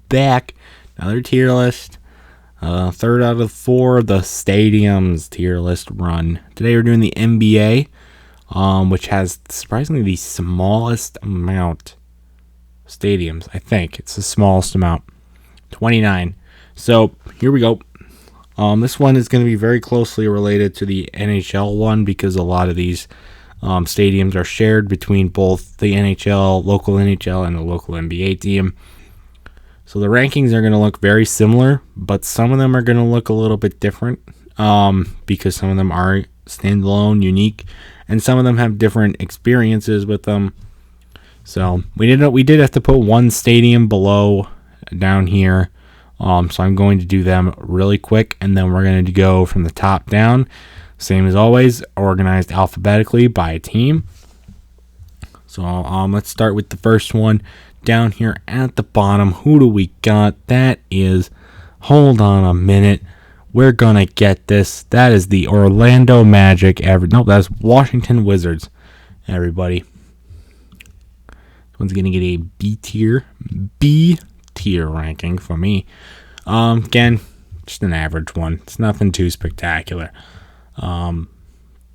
back. Another tier list. Third out of 4 of the stadiums tier list run. Today we're doing the NBA, which has surprisingly the smallest amount of stadiums. I think it's the smallest amount, 29. So here we go. This one is going to be very closely related to the NHL one because a lot of these stadiums are shared between both the NHL, local NHL, and the local NBA team. So the rankings are going to look very similar, but some of them are going to look a little bit different because some of them are standalone, unique, and some of them have different experiences with them. So we did have to put one stadium below down here. So I'm going to do them really quick, and then we're going to go from the top down. Same as always, organized alphabetically by team. So let's start with the first one. Down here at the bottom, who do we got? That is, hold on a minute, we're gonna get this. That is the Orlando Magic. That's Washington Wizards. Everybody, this one's gonna get a B tier ranking for me. Again, just an average one. It's nothing too spectacular.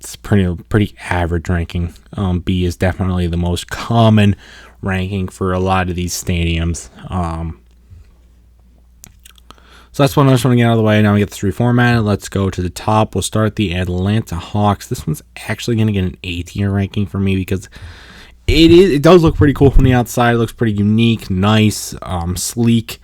It's pretty average ranking. B is definitely the most common ranking for a lot of these stadiums. So that's one I just want to get out of the way. Now we get this reformatted. Let's go to the top. We'll start the Atlanta Hawks. This one's actually going to get an A tier ranking for me because it does look pretty cool from the outside. It looks pretty unique, nice, sleek.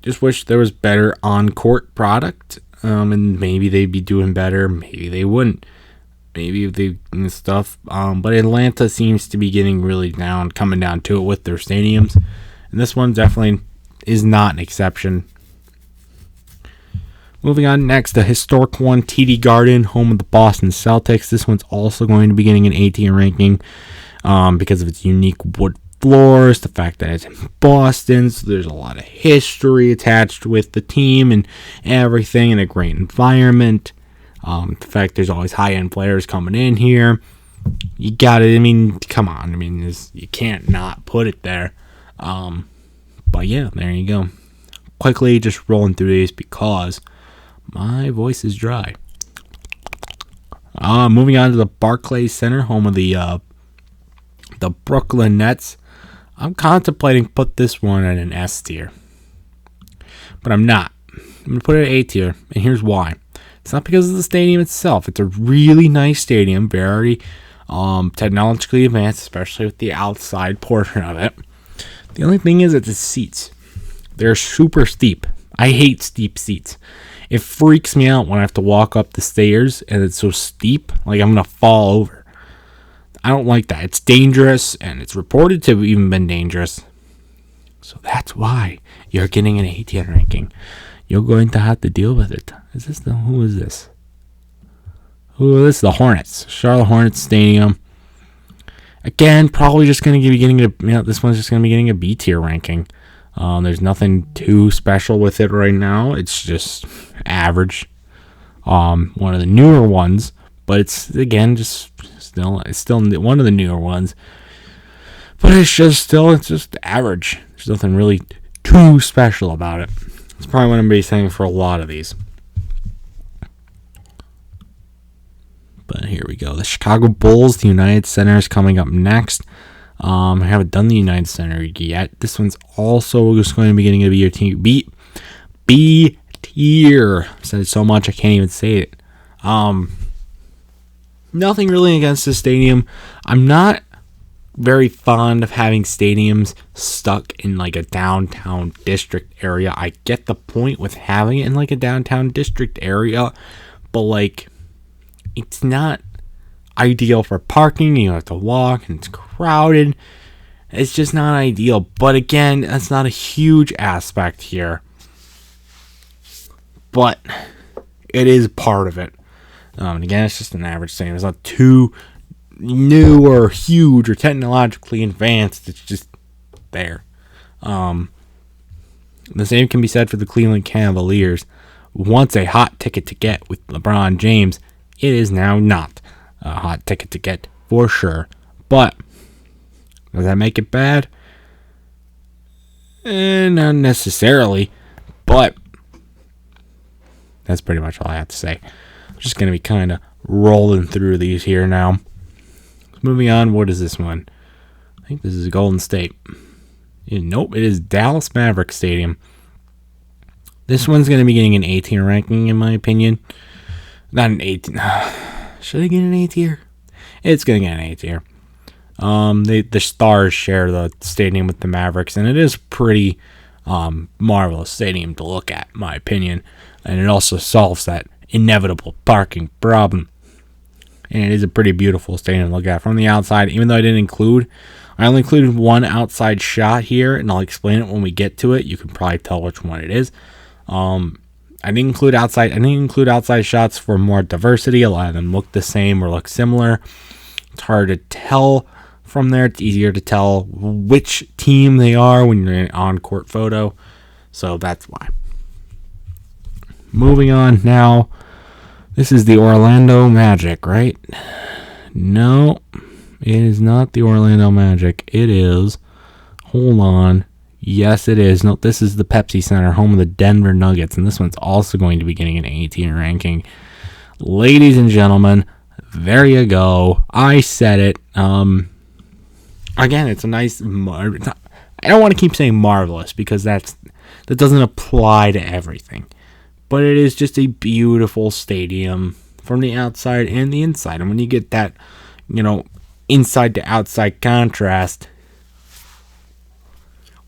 Just wish there was better on-court product. And maybe they'd be doing better. Maybe they wouldn't. Maybe they and stuff. But Atlanta seems to be getting really coming down to it with their stadiums. And this one definitely is not an exception. Moving on next, the historic one, TD Garden, home of the Boston Celtics. This one's also going to be getting an A tier ranking because of its unique wood floors, the fact that it's in Boston, so there's a lot of history attached with the team and everything, and a great environment. The fact there's always high-end players coming in here. You got it. I mean, come on. I mean, you can't not put it there. But yeah, there you go. Quickly just rolling through these because my voice is dry. Moving on to the Barclays Center, home of the Brooklyn Nets. I'm contemplating put this one at an S tier, but I'm not. I'm going to put it at A tier, and here's why. It's not because of the stadium itself. It's a really nice stadium, very technologically advanced, especially with the outside portion of it. The only thing is, it's the seats. They're super steep. I hate steep seats. It freaks me out when I have to walk up the stairs, and it's so steep, like I'm going to fall over. I don't like that. It's dangerous, and it's reported to have even been dangerous. So that's why you're getting an A tier ranking. You're going to have to deal with it. Who is this? Who is this? The Hornets. Charlotte Hornets Stadium. Again, probably just going to be getting this one's just going to be getting a B tier ranking. There's nothing too special with it right now. It's just average. One of the newer ones, but it's again it's still one of the newer ones. But it's just average. There's nothing really too special about it. It's probably what I'm going to be saying for a lot of these. But here we go. The Chicago Bulls, the United Center is coming up next. I haven't done the United Center yet. This one's also just going to be getting a B tier. I've said it so much I can't even say it. Nothing really against the stadium. I'm not very fond of having stadiums stuck in like a downtown district area. I get the point with having it in like a downtown district area, but like it's not ideal for parking. You have to walk and it's crowded. It's just not ideal. But again, that's not a huge aspect here. But it is part of it. And again, it's just an average stadium. It's not too new or huge or technologically advanced. It's just there. The same can be said for the Cleveland Cavaliers. Once a hot ticket to get with LeBron James, it is now not a hot ticket to get for sure. But does that make it bad? Not necessarily, but that's pretty much all I have to say. I'm just going to be kind of rolling through these here now. Moving on, what is this one? I think this is Golden State. Nope, it is Dallas Mavericks Stadium. This one's going to be getting an A tier ranking, in my opinion. Not an A tier. Should I get an A tier? It's going to get an A tier. The Stars share the stadium with the Mavericks, and it is a pretty marvelous stadium to look at, in my opinion. And it also solves that inevitable parking problem. And it is a pretty beautiful stadium to look at from the outside, even though I only included one outside shot here, and I'll explain it when we get to it. You can probably tell which one it is. I didn't include outside shots for more diversity. A lot of them look the same or look similar. It's hard to tell from there. It's easier to tell which team they are when you're in an on-court photo. So that's why. Moving on now. This is the Orlando Magic, right? No, it is not the Orlando Magic. It is. Hold on. Yes, it is. No, this is the Pepsi Center, home of the Denver Nuggets, and this one's also going to be getting an A tier ranking. Ladies and gentlemen, there you go. I said it. Again, it's a nice. I don't want to keep saying marvelous because that doesn't apply to everything. But it is just a beautiful stadium from the outside and the inside. And when you get that, inside to outside contrast,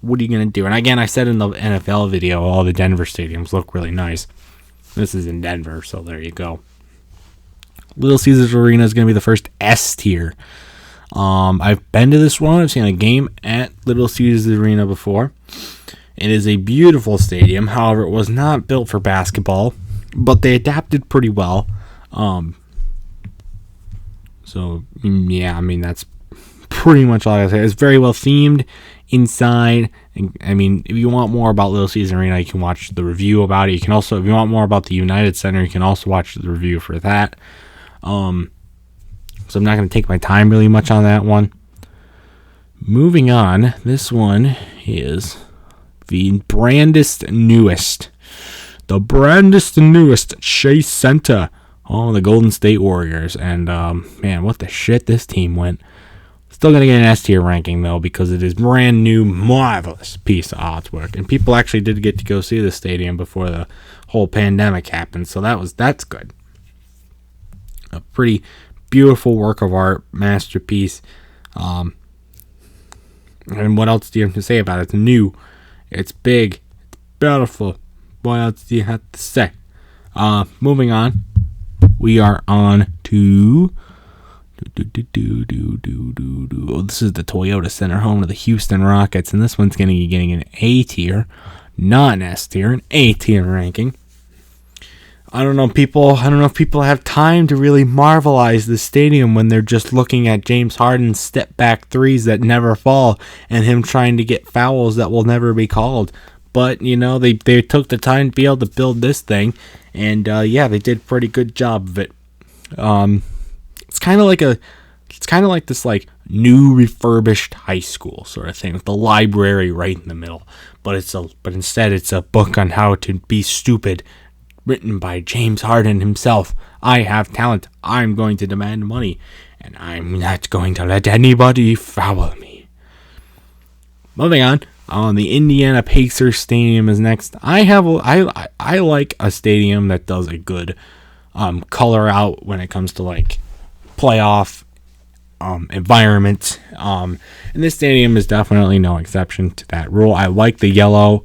what are you going to do? And again, I said in the NFL video, all the Denver stadiums look really nice. This is in Denver, so there you go. Little Caesars Arena is going to be the first S tier. I've been to this one. I've seen a game at Little Caesars Arena before. It is a beautiful stadium. However, it was not built for basketball, but they adapted pretty well. So, yeah, I mean, that's pretty much all I gotta say. It's very well themed inside. I mean, if you want more about Little Caesars Arena, you can watch the review about it. You can also, if you want more about the United Center, you can also watch the review for that. So I'm not going to take my time really much on that one. Moving on, this one is the brandest newest Chase Center. Oh, the Golden State Warriors. And, man, what the shit this team went. Still going to get an S tier ranking, though, because it is brand new, marvelous piece of artwork. And people actually did get to go see the stadium before the whole pandemic happened, so that's good. A pretty beautiful work of art, masterpiece. And what else do you have to say about it? It's new. It's big. It's beautiful. What else do you have to say? Moving on. We are on to... Oh, this is the Toyota Center, home of the Houston Rockets. And this one's going to be getting an A tier. Not an S tier. An A tier ranking. I don't know if people have time to really marvelize the stadium when they're just looking at James Harden's step back threes that never fall and him trying to get fouls that will never be called. But, they took the time to be able to build this thing. And, they did a pretty good job of it. It's kind of like this new refurbished high school sort of thing with the library right in the middle. But instead it's a book on how to be stupid, written by James Harden himself. I have talent. I'm going to demand money, and I'm not going to let anybody foul me. Moving on. The Indiana Pacers Stadium is next. I like a stadium that does a good color out when it comes to playoff environment. And this stadium is definitely no exception to that rule. I like the yellow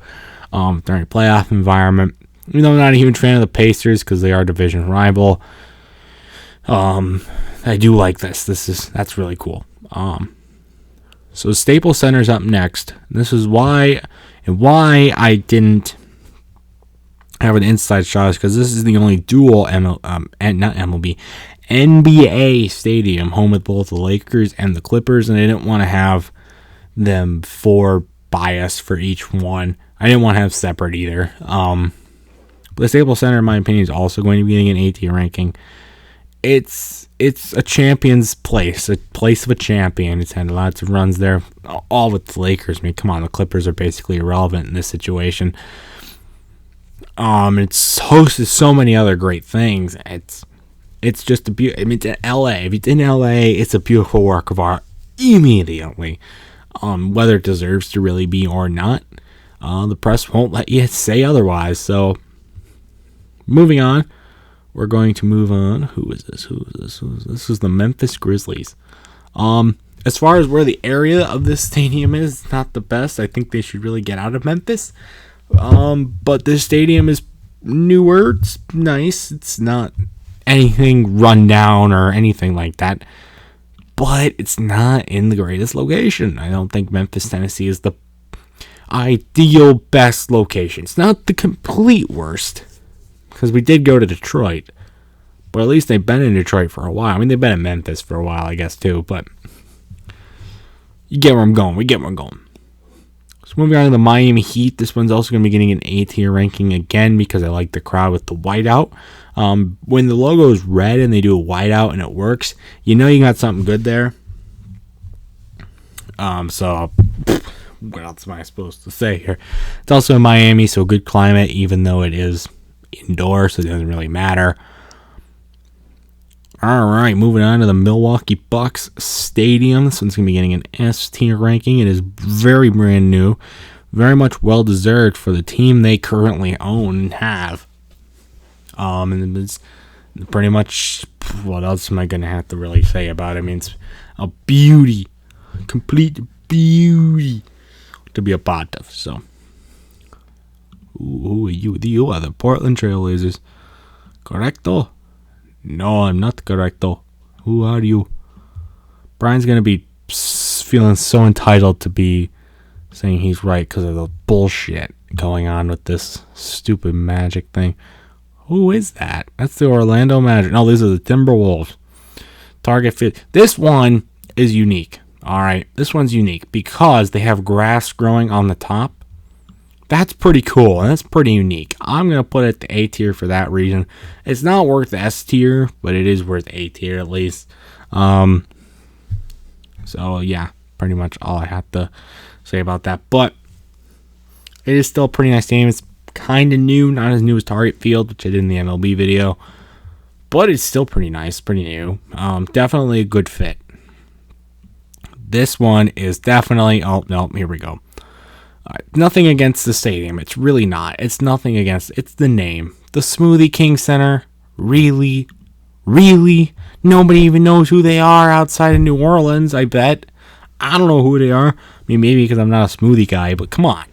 during playoff environment. Even though I'm not a huge fan of the Pacers because they are a division rival, I do like this. That's really cool. So Staples Center's up next. This is why I didn't have an inside shot, because this is the only dual NBA stadium, home with both the Lakers and the Clippers, and I didn't want to have them for bias for each one. I didn't want to have separate either. The Staples Center, in my opinion, is also going to be getting an A tier ranking. it's a champion's place, a place of a champion. It's had lots of runs there, all with the Lakers. I mean, come on, the Clippers are basically irrelevant in this situation. It's hosted so many other great things. It's just I mean, it's in LA. If it's in LA, it's a beautiful work of art immediately. Whether it deserves to really be or not, the press won't let you say otherwise. So, moving on. We're going to move on. Who is this? This is the Memphis Grizzlies. As far as where the area of this stadium is, not the best. I think they should really get out of Memphis. But this stadium is newer. It's nice. It's not anything run down or anything like that. But it's not in the greatest location. I don't think Memphis, Tennessee is the ideal best location. It's not the complete worst. Because we did go to Detroit. But at least they've been in Detroit for a while. I mean, they've been in Memphis for a while, I guess, too. But you get where I'm going. We get where I'm going. So moving on to the Miami Heat. This one's also going to be getting an A-tier ranking again because I like the crowd with the whiteout. When the logo is red and they do a whiteout and it works, you know you got something good there. So what else am I supposed to say here? It's also in Miami, so good climate, even though it is indoors, so it doesn't really matter. All right, moving on to the Milwaukee Bucks Stadium. This one's going to be getting an S tier ranking. It is very brand new, very much well-deserved for the team they currently own and have. And it's pretty much, what else am I going to have to really say about it? I mean, it's a beauty, complete beauty to be a part of, so. Who are you? You are the Portland Trailblazers. Correcto? No, I'm not correcto. Who are you? Brian's going to be feeling so entitled to be saying he's right because of the bullshit going on with this stupid Magic thing. Who is that? That's the Orlando Magic. No, these are the Timberwolves. Target fit. This one is unique. All right. This one's unique because they have grass growing on the top. That's pretty cool, and that's pretty unique. I'm going to put it the A tier for that reason. It's not worth S tier, but it is worth A tier at least. So, yeah, pretty much all I have to say about that. But it is still a pretty nice game. It's kind of new, not as new as Target Field, which I did in the MLB video. But it's still pretty nice, pretty new. Definitely a good fit. This one is definitely... Oh, no, here we go. Nothing against the stadium. It's really not. It's nothing against... It's the name. The Smoothie King Center. Really? Really? Nobody even knows who they are outside of New Orleans, I bet. I don't know who they are. I mean, maybe because I'm not a smoothie guy, but come on.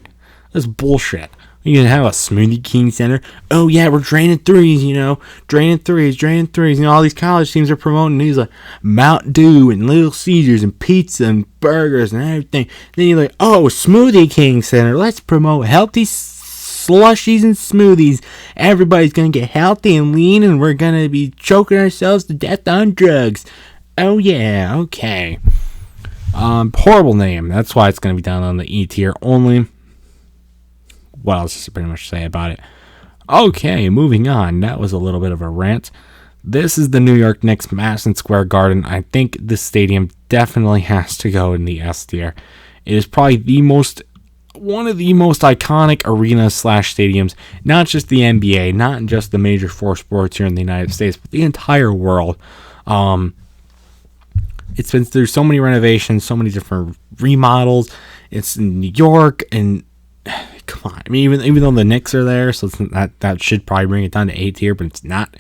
That's bullshit. You can have a Smoothie King Center. Oh, yeah, we're draining threes, you know. Draining threes. You know, all these college teams are promoting these, like, Mountain Dew and Little Caesars and pizza and burgers and everything. Then you're like, oh, Smoothie King Center. Let's promote healthy slushies and smoothies. Everybody's going to get healthy and lean, and we're going to be choking ourselves to death on drugs. Oh, yeah, okay. Horrible name. That's why it's going to be down on the E tier only. What else to pretty much say about it? Okay, moving on. That was a little bit of a rant. This is the New York Knicks Madison Square Garden. I think this stadium definitely has to go in the S tier. It is probably one of the most iconic arenas / stadiums, not just the NBA, not just the major four sports here in the United States, but the entire world. It's been through so many renovations, so many different remodels. It's in New York, and come on. I mean, even though the Knicks are there, so that should probably bring it down to A tier, but it's not.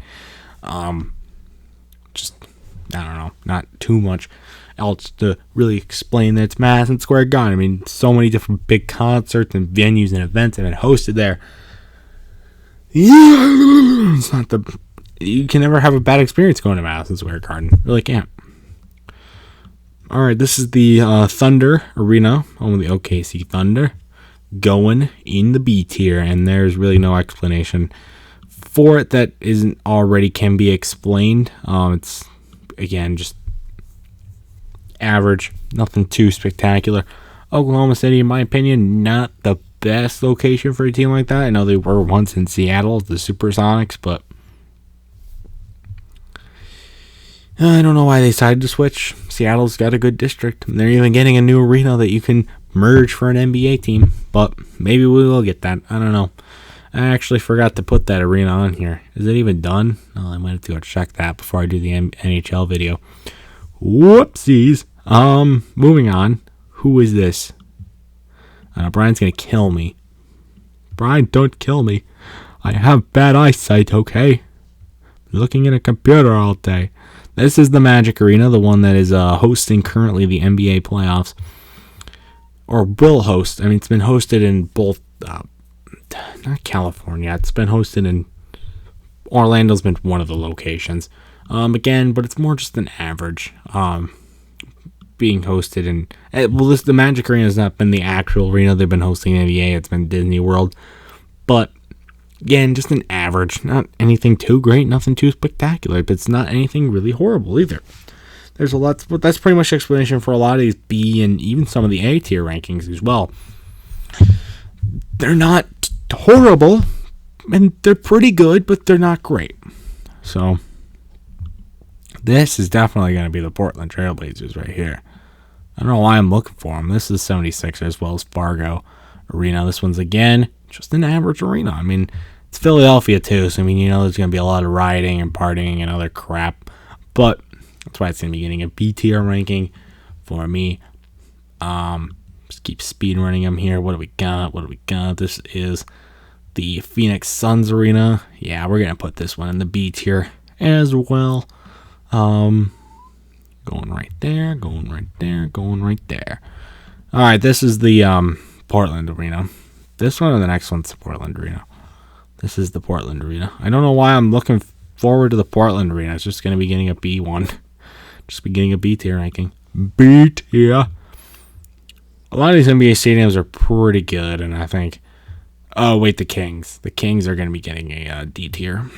Just, I don't know, not too much else to really explain that it's Madison Square Garden. I mean, so many different big concerts and venues and events have been hosted there. It's not you can never have a bad experience going to Madison Square Garden. Really can't. Alright, this is the Thunder Arena, home of the OKC Thunder, going in the B tier, and there's really no explanation for it that isn't already can be explained. It's, again, just average, nothing too spectacular. Oklahoma City, in my opinion, not the best location for a team like that. I know they were once in Seattle, the Supersonics, but I don't know why they decided to switch. Seattle's got a good district. They're even getting a new arena that you can merge for an NBA team. But maybe we will get that. I don't know. I actually forgot to put that arena on here. Is it even done? Oh, I might have to go check that before I do the NHL video. Whoopsies. Moving on. Who is this? Brian's gonna kill me. Brian, don't kill me. I have bad eyesight, okay? Looking at a computer all day. This is the Magic Arena, the one that is hosting currently the NBA playoffs. Or will host. I mean, it's been hosted in both, not California. It's been hosted in, Orlando's been one of the locations. Again, but it's more just an average. Being hosted in, the Magic Arena has not been the actual arena they've been hosting in the NBA. It's been Disney World. But again, just an average. Not anything too great, nothing too spectacular, but it's not anything really horrible either. There's a lot, but that's pretty much the explanation for a lot of these B and even some of the A tier rankings as well. They're not horrible, and they're pretty good, but they're not great. So, this is definitely going to be the Portland Trailblazers right here. I don't know why I'm looking for them. This is 76ers as well as Fargo Arena. This one's, again, just an average arena. I mean, it's Philadelphia too, so I mean, there's going to be a lot of rioting and partying and other crap, but that's why it's going to be getting a B tier ranking for me. Just keep speed running them here. What do we got? This is the Phoenix Suns Arena. Yeah, we're going to put this one in the B tier as well. Going right there. All right, this is the Portland Arena. This one or the next one's the Portland Arena. This is the Portland Arena. I don't know why I'm looking forward to the Portland Arena. It's just going to be getting a B1. Just be getting a B tier ranking. B tier. A lot of these NBA stadiums are pretty good, and I think... Oh, wait, the Kings. The Kings are going to be getting a D tier.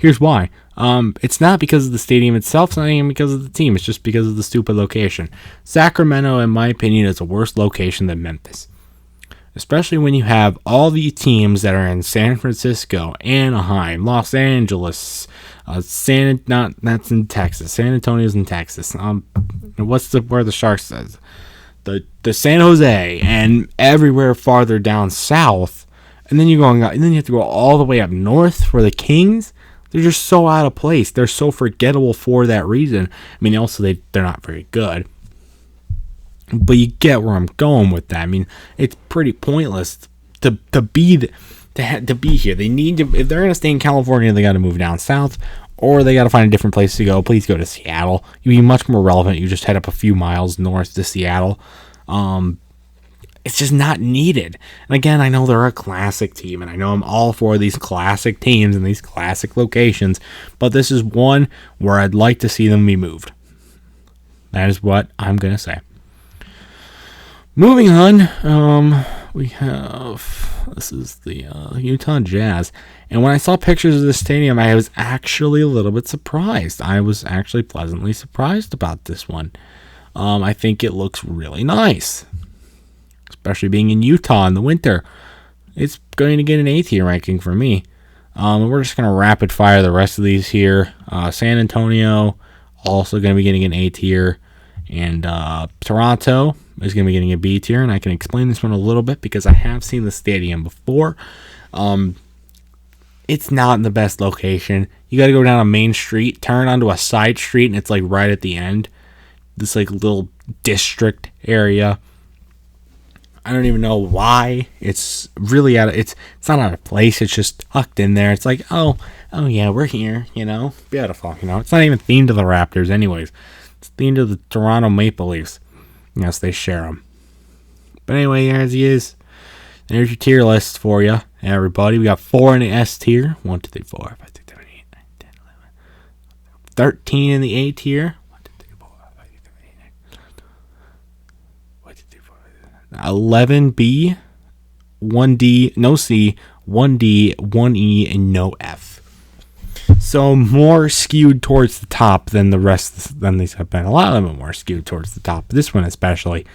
Here's why. It's not because of the stadium itself. It's not even because of the team. It's just because of the stupid location. Sacramento, in my opinion, is a worse location than Memphis. Especially when you have all the teams that are in San Francisco, Anaheim, Los Angeles, that's in Texas. San Antonio's in Texas. Where the Sharks says? The San Jose and everywhere farther down south, and then you have to go all the way up north for the Kings. They're just so out of place. They're so forgettable for that reason. I mean, also they're not very good. But you get where I'm going with that. I mean, it's pretty pointless to be here. They need to, if they're gonna stay in California, they got to move down south, or they got to find a different place to go. Please go to Seattle. You'd be much more relevant. You just head up a few miles north to Seattle. It's just not needed. And again, I know they're a classic team, and I know I'm all for these classic teams and these classic locations, but this is one where I'd like to see them be moved. That is what I'm gonna say. Moving on, we have, this is the Utah Jazz, and when I saw pictures of the stadium, I was actually a little bit surprised. I was actually pleasantly surprised about this one. I think it looks really nice, especially being in Utah in the winter. It's going to get an A tier ranking for me. We're just going to rapid fire the rest of these here. San Antonio, also going to be getting an A tier, and Toronto is going to be getting a B tier, and I can explain this one a little bit because I have seen the stadium before. It's not in the best location. You got to go down a main street, turn onto a side street, and it's like right at the end. This like little district area. I don't even know why. It's really it's not out of place. It's just tucked in there. It's like, oh yeah, we're here, beautiful, It's not even themed to the Raptors anyways. It's themed to the Toronto Maple Leafs. Yes, they share them. But anyway, as he is, there's your tier list for you, everybody. We got 4 in the S tier. 1, 2, 3, 4, 5, 6, 7, 8, 9, 10, 11. 13 in the A tier. 11B, 1D, no C, 1D, 1E, and no F. So more skewed towards the top than the rest than these have been. A lot of them are more skewed towards the top. This one especially.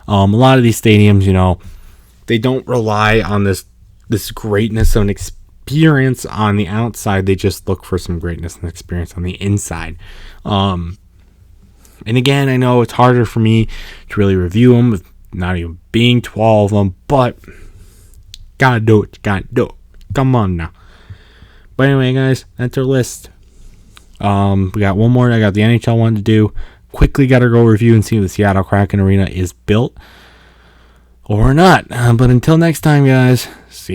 A lot of these stadiums, they don't rely on this greatness of experience on the outside. They just look for some greatness and experience on the inside. And again, I know it's harder for me to really review them, with not even being to all of them, but gotta do it. Come on now. But anyway, guys, that's our list. We got one more. I got the NHL one to do. Quickly gotta go review and see if the Seattle Kraken arena is built or not. But until next time, guys, see you.